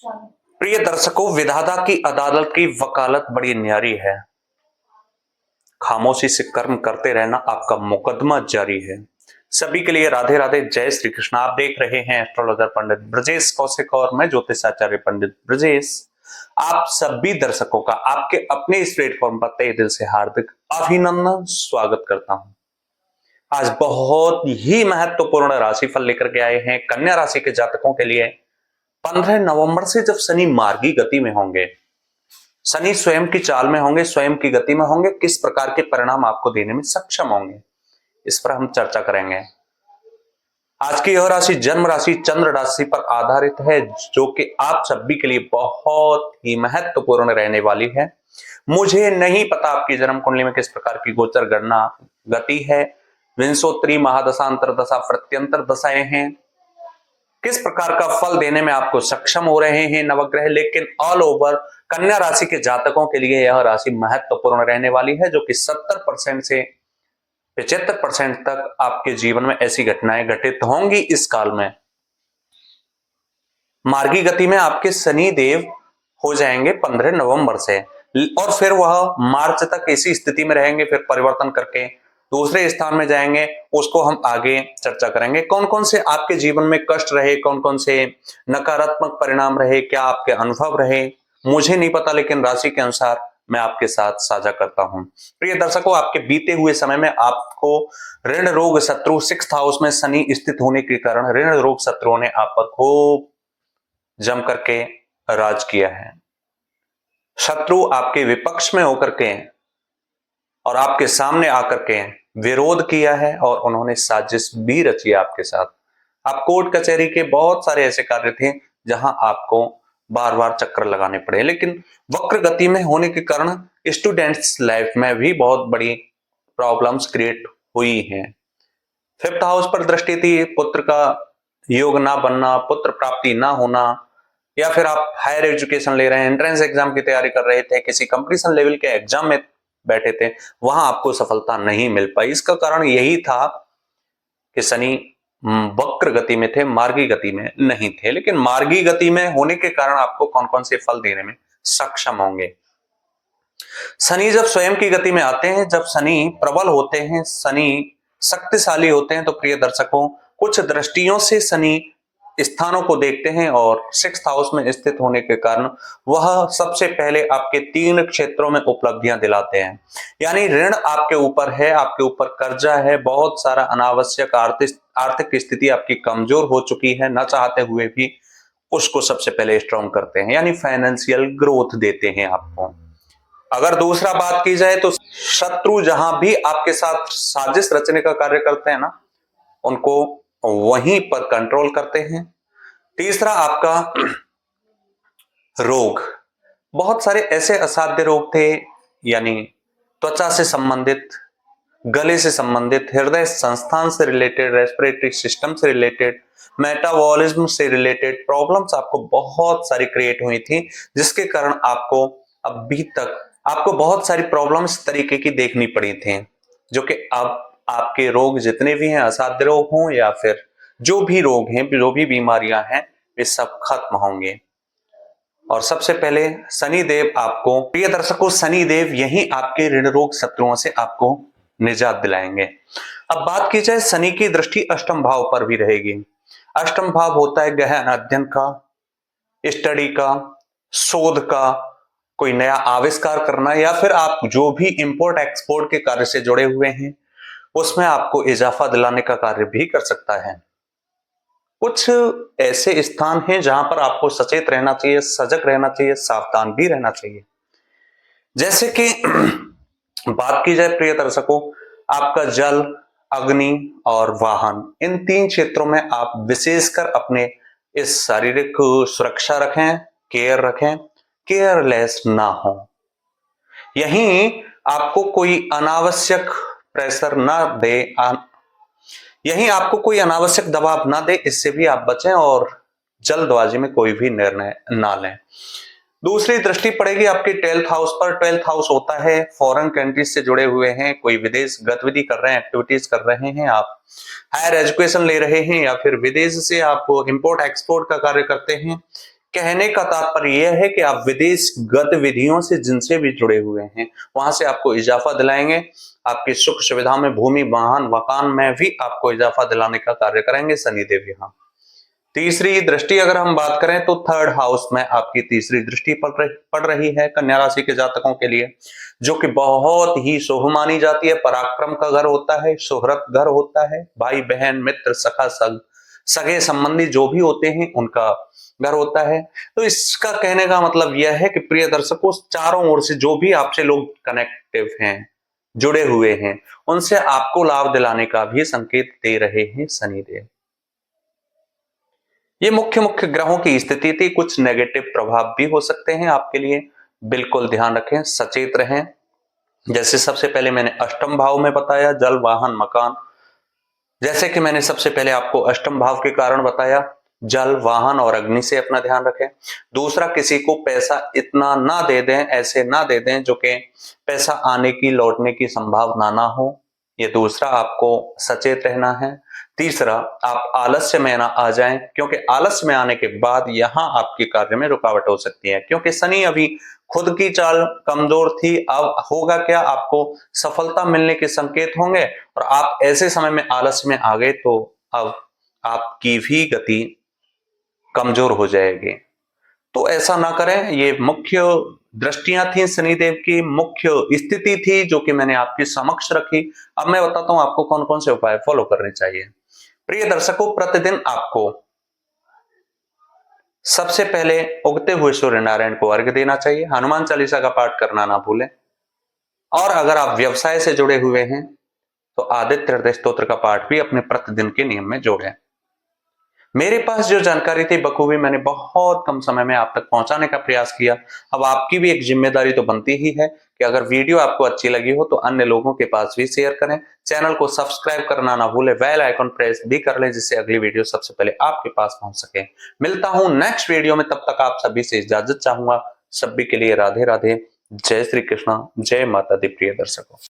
प्रिय दर्शकों, विधाता की अदालत की वकालत बड़ी न्यारी है। खामोशी से कर्म करते रहना आपका मुकदमा जारी है। सभी के लिए राधे राधे, जय श्री कृष्ण। आप देख रहे हैं एस्ट्रोलॉजर पंडित ब्रजेश कौशिक और मैं ज्योतिषाचार्य पंडित ब्रजेश। आप सभी दर्शकों का आपके अपने इस प्लेटफॉर्म पर तहे दिल से हार्दिक अभिनंदन स्वागत करता हूं। आज बहुत ही महत्वपूर्ण राशिफल लेकर के आए हैं कन्या राशि के जातकों के लिए। 15 नवंबर से जब शनि मार्गी गति में होंगे, शनि स्वयं की चाल में होंगे, स्वयं की गति में होंगे, किस प्रकार के परिणाम आपको देने में सक्षम होंगे, इस पर हम चर्चा करेंगे। आज की यह राशि जन्म राशि चंद्र राशि पर आधारित है, जो कि आप सभी के लिए बहुत ही महत्वपूर्ण रहने वाली है। मुझे नहीं पता आपकी जन्म कुंडली में किस प्रकार की गोचर गणना गति है, विंशोत्तरी महादशा अंतरदशा प्रत्यंतर दशाएं हैं, किस प्रकार का फल देने में आपको सक्षम हो रहे हैं नवग्रह। लेकिन ऑल ओवर कन्या राशि के जातकों के लिए यह राशि महत्वपूर्ण रहने वाली है, जो कि 70% से 75% तक आपके जीवन में ऐसी घटनाएं घटित होंगी। इस काल में मार्गी गति में आपके शनि देव हो जाएंगे 15 नवंबर से, और फिर वह मार्च तक इसी स्थिति में रहेंगे, फिर परिवर्तन करके दूसरे स्थान में जाएंगे। उसको हम आगे चर्चा करेंगे। कौन कौन से आपके जीवन में कष्ट रहे, कौन कौन से नकारात्मक परिणाम रहे, क्या आपके अनुभव रहे, मुझे नहीं पता, लेकिन राशि के अनुसार मैं आपके साथ साझा करता हूं। प्रिय दर्शकों, आपके बीते हुए समय में आपको ऋण रोग शत्रु 6th हाउस में शनि स्थित होने के कारण ऋण रोग शत्रुओं ने आप पर खूब जम करके राज किया है। शत्रु आपके विपक्ष में होकर के और आपके सामने आकर के विरोध किया है, और उन्होंने साजिश भी रची है आपके साथ। आप कोर्ट कचहरी के बहुत सारे ऐसे कार्य थे जहां आपको बार बार चक्कर लगाने पड़े, लेकिन वक्र गति में होने के कारण स्टूडेंट्स लाइफ में भी बहुत बड़ी प्रॉब्लम्स क्रिएट हुई हैं। 5th हाउस पर दृष्टि थी, पुत्र का योग ना बनना, पुत्र प्राप्ति ना होना, या फिर आप हायर एजुकेशन ले रहे हैं, एंट्रेंस एग्जाम की तैयारी कर रहे थे, किसी कंपटीशन लेवल के एग्जाम में बैठे थे, वहां आपको सफलता नहीं मिल पाई। इसका कारण यही था कि शनि वक्र गति में थे, मार्गी गति में नहीं थे। लेकिन मार्गी गति में होने के कारण आपको कौन कौन से फल देने में सक्षम होंगे। शनि जब स्वयं की गति में आते हैं, जब शनि प्रबल होते हैं, शनि शक्तिशाली होते हैं, तो प्रिय दर्शकों, कुछ दृष्टियों से शनि स्थानों को देखते हैं, और 6th हाउस में स्थित होने के कारण वह सबसे पहले आपके 3 क्षेत्रों में उपलब्धियां दिलाते हैं। यानी ऋण आपके ऊपर है, आपके ऊपर कर्जा है, बहुत सारा अनावश्यक आर्थिक स्थिति आपकी कमजोर हो चुकी है, न चाहते हुए भी उसको सबसे पहले स्ट्रॉन्ग करते हैं, यानी फाइनेंशियल ग्रोथ देते हैं आपको। अगर दूसरा बात की जाए तो शत्रु जहां भी आपके साथ साजिश रचने का कार्य करते हैं ना, उनको वहीं पर कंट्रोल करते हैं। तीसरा आपका रोग, बहुत सारे ऐसे असाध्य रोग थे, यानी त्वचा से संबंधित, गले से संबंधित, हृदय संस्थान से रिलेटेड, रेस्पिरेटरी सिस्टम से रिलेटेड, मेटाबॉलिज्म से रिलेटेड प्रॉब्लम्स आपको बहुत सारी क्रिएट हुई थी, जिसके कारण आपको अभी तक आपको बहुत सारी प्रॉब्लम्स तरीके की देखनी पड़ी थी, जो कि अब आपके रोग जितने भी हैं, असाध्य रोग हों या फिर जो भी रोग हैं, जो भी बीमारियां हैं, वे सब खत्म होंगे। और सबसे पहले शनिदेव आपको, प्रिय दर्शकों, शनिदेव यही आपके ऋण रोग शत्रुओं से आपको निजात दिलाएंगे। अब बात की जाए, शनि की दृष्टि अष्टम भाव पर भी रहेगी। अष्टम भाव होता है गहन अध्ययन का, स्टडी का, शोध का, कोई नया आविष्कार करना, या फिर आप जो भी इंपोर्ट एक्सपोर्ट के कार्य से जुड़े हुए हैं उसमें आपको इजाफा दिलाने का कार्य भी कर सकता है। कुछ ऐसे स्थान हैं जहां पर आपको सचेत रहना चाहिए, सजग रहना चाहिए, सावधान भी रहना चाहिए। जैसे कि बात की जाए प्रिय दर्शकों, आपका जल, अग्नि और वाहन, इन 3 क्षेत्रों में आप विशेषकर अपने इस शारीरिक सुरक्षा रखें, केयर रखें, केयरलेस ना हो। यहीं आपको कोई अनावश्यक प्रेशर ना दे, यहीं आपको कोई अनावश्यक दबाव ना दे, इससे भी आप बचें और जल्दबाजी में कोई भी निर्णय ना लें। दूसरी दृष्टि पड़ेगी आपके 12th हाउस पर। 12th हाउस होता है फॉरेन कंट्रीज से जुड़े हुए हैं, कोई विदेश गतिविधि कर रहे हैं, एक्टिविटीज कर रहे हैं, आप हायर एजुकेशन ले रहे हैं, या फिर विदेश से आप इंपोर्ट एक्सपोर्ट का कार्य करते हैं, कहने का तात्पर्य यह है कि आप विदेश गतिविधियों से जिनसे भी जुड़े हुए हैं वहां से आपको इजाफा दिलाएंगे। आपकी सुख सुविधा में, भूमि, वाहन, मकान में भी आपको इजाफा दिलाने का कार्य करेंगे शनिदेव यहाँ। तीसरी दृष्टि अगर हम बात करें तो थर्ड हाउस में आपकी तीसरी दृष्टि पड़ रही है कन्या राशि के जातकों के लिए, जो कि बहुत ही शुभ मानी जाती है। पराक्रम का घर होता है, शोहरत घर होता है, भाई बहन मित्र सखा सगे संबंधी जो भी होते हैं उनका घर होता है। तो इसका कहने का मतलब यह है कि प्रिय दर्शकों, चारों ओर से जो भी आपसे लोग कनेक्टिव हैं, जुड़े हुए हैं, उनसे आपको लाभ दिलाने का भी संकेत दे रहे हैं शनिदेव। ये मुख्य मुख्य ग्रहों की स्थिति थी। कुछ नेगेटिव प्रभाव भी हो सकते हैं आपके लिए, बिल्कुल ध्यान रखें, सचेत रहें। जैसे सबसे पहले मैंने अष्टम भाव में बताया, जल, वाहन, मकान। जैसे कि मैंने सबसे पहले आपको अष्टम भाव के कारण बताया, जल, वाहन और अग्नि से अपना ध्यान रखें। दूसरा, किसी को पैसा इतना ना दे दें, ऐसे ना दे दें जो कि पैसा आने की, लौटने की संभावना ना हो, ये दूसरा आपको सचेत रहना है। तीसरा, आप आलस्य में ना आ जाएं, क्योंकि आलस्य में आने के बाद यहां आपके कार्य में रुकावट हो सकती है, क्योंकि शनि अभी खुद की चाल कमजोर थी। अब होगा क्या, आपको सफलता मिलने के संकेत होंगे और आप ऐसे समय में आलस्य में आ गए तो अब आपकी भी गति कमजोर हो जाएगी। तो ऐसा ना करें। ये मुख्य दृष्टियां थी शनिदेव की, मुख्य स्थिति थी जो कि मैंने आपके समक्ष रखी। अब मैं बताता हूं आपको कौन कौन से उपाय फॉलो करने चाहिए। प्रिय दर्शकों, प्रतिदिन आपको सबसे पहले उगते हुए सूर्य नारायण को अर्घ्य देना चाहिए। हनुमान चालीसा का पाठ करना ना भूलें। और अगर आप व्यवसाय से जुड़े हुए हैं तो आदित्य हृदय स्तोत्र का पाठ भी अपने प्रतिदिन के नियम में जोड़ें। मेरे पास जो जानकारी थी बखूबी मैंने बहुत कम समय में आप तक पहुंचाने का प्रयास किया। अब आपकी भी एक जिम्मेदारी तो बनती ही है कि अगर वीडियो आपको अच्छी लगी हो तो अन्य लोगों के पास भी शेयर करें। चैनल को सब्सक्राइब करना ना भूलें, बेल आइकन प्रेस भी कर लें जिससे अगली वीडियो सबसे पहले आपके पास पहुंच सके। मिलता हूं नेक्स्ट वीडियो में, तब तक आप सभी से इजाजत चाहूंगा। सभी के लिए राधे राधे, जय श्री कृष्ण, जय माता दी। प्रिय दर्शकों।